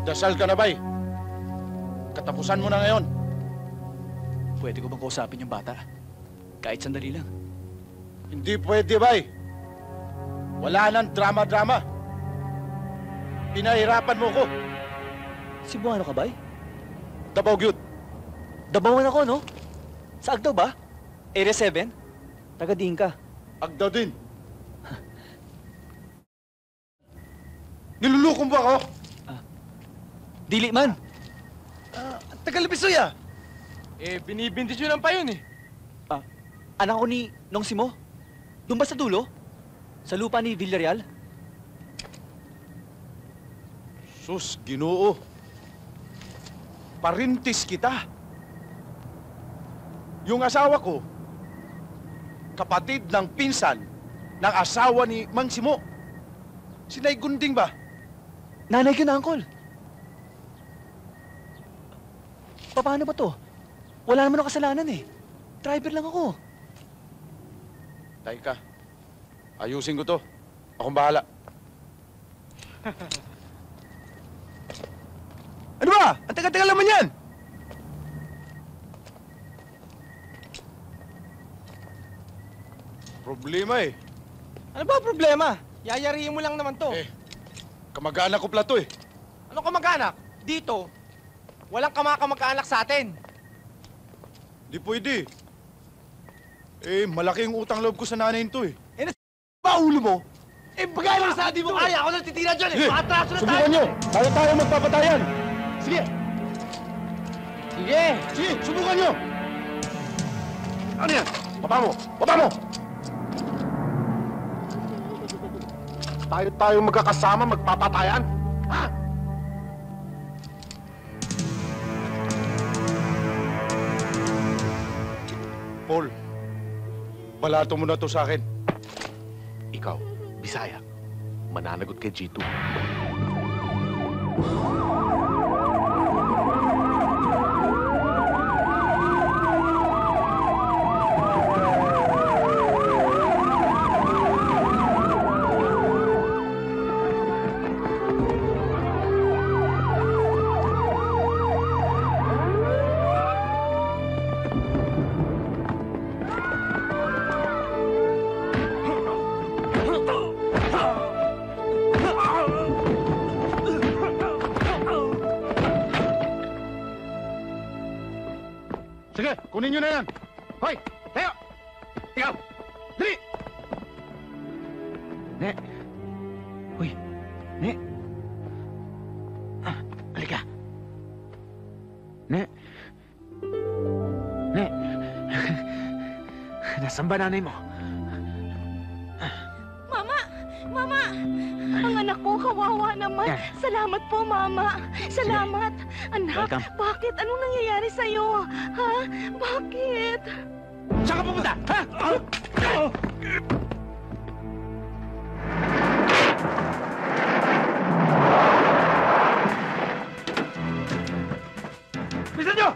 Dasal ka na, bay. Katapusan mo na ngayon. Pwede ko bang kausapin yung bata? Kahit sandali lang. Hindi pwede, bay. Wala nang drama-drama. Pinahirapan mo ko. Cebuano ka, bay? Dabaw, gyud. Dabawan ako, no? Sa Agdaw ba? Area 7? Taga-Diin ka. Agdaw din. Nilulukong ba ako? Dili man. Tagal-bisoy, ah. Binibindisyonan pa yun, eh. Anak ko ni Nong Simo. Doon ba sa dulo? Sa lupa ni Villarreal? Sus, Ginoo. Parintis kita. Yung asawa ko, kapatid ng pinsan ng asawa ni Mang Simo. Sinay Gunding ba? Nanay ko na, Uncle. Paano ba to? Wala naman ako kasalanan eh. Driver lang ako. Tay ka. Ayusin ko to. Akong bahala. Ano ba? Ang tagal-tagal naman yan! Problema eh. Ano ba problema? Yayariin mo lang naman to. Kamag-anak ko pala to eh. Ano kamag-anak? Dito, walang kamag-anak sa atin. Di pwede. Malaki yung utang loob ko sa nanay nito eh. Ba ulo mo? Bagay lang sa atin mo. Kaya ako nang titira dyan eh. Sige, Maatraso na tayo. subukan nyo. Kaya tayo magpapatayan. Sige. Sige. Sige, subukan nyo. Ano yan? Baba mo! Baba mo! Tayo magkakasama magpapatayan? Ha? Paul, balato mo na to sa akin. Ikaw, Bisaya, mananagot kay G2. Sige, kunin nyo na yan. Hoy, tayo! Ikaw! Dali! Ne! Uy! Ne! Halika! Ne! Ne! Nasaan ba nanay mo? Mama! Mama! Ang anak ko, kawawa naman. Yan. Salamat po, Mama. Salamat. Anak, Welcome. bakit? Anong nangyayari sa'yo? Ha? Bakit? Saan ka pupunta? Ha? Bilisan nyo!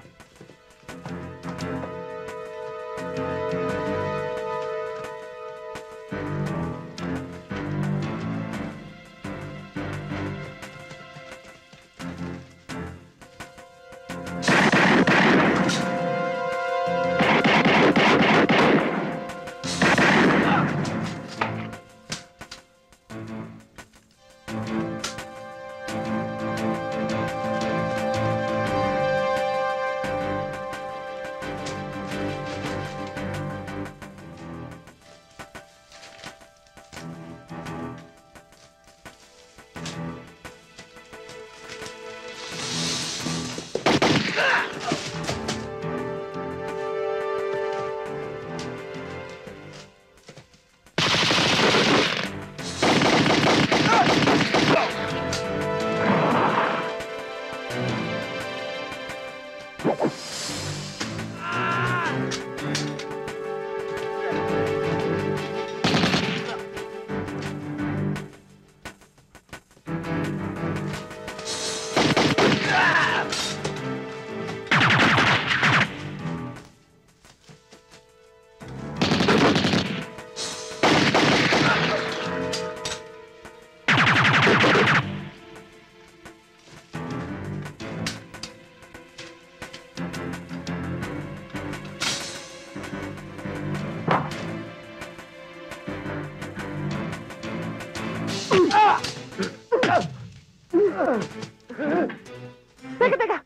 Teka!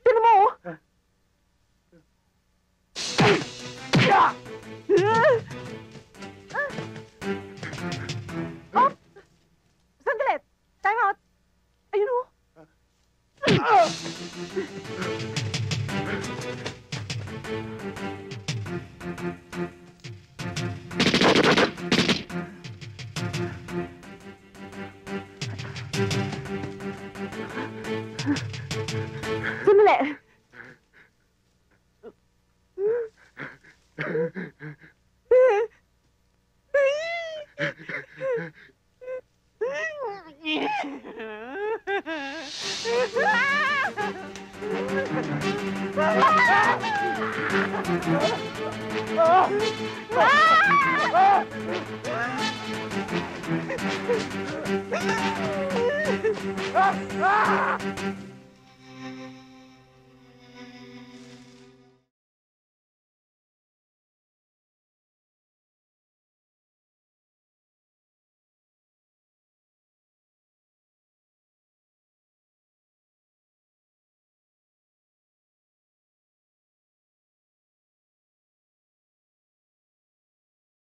Sino mo, oh? Oh! Sandali! Time out! Ayun, oh! Sandali! Ah!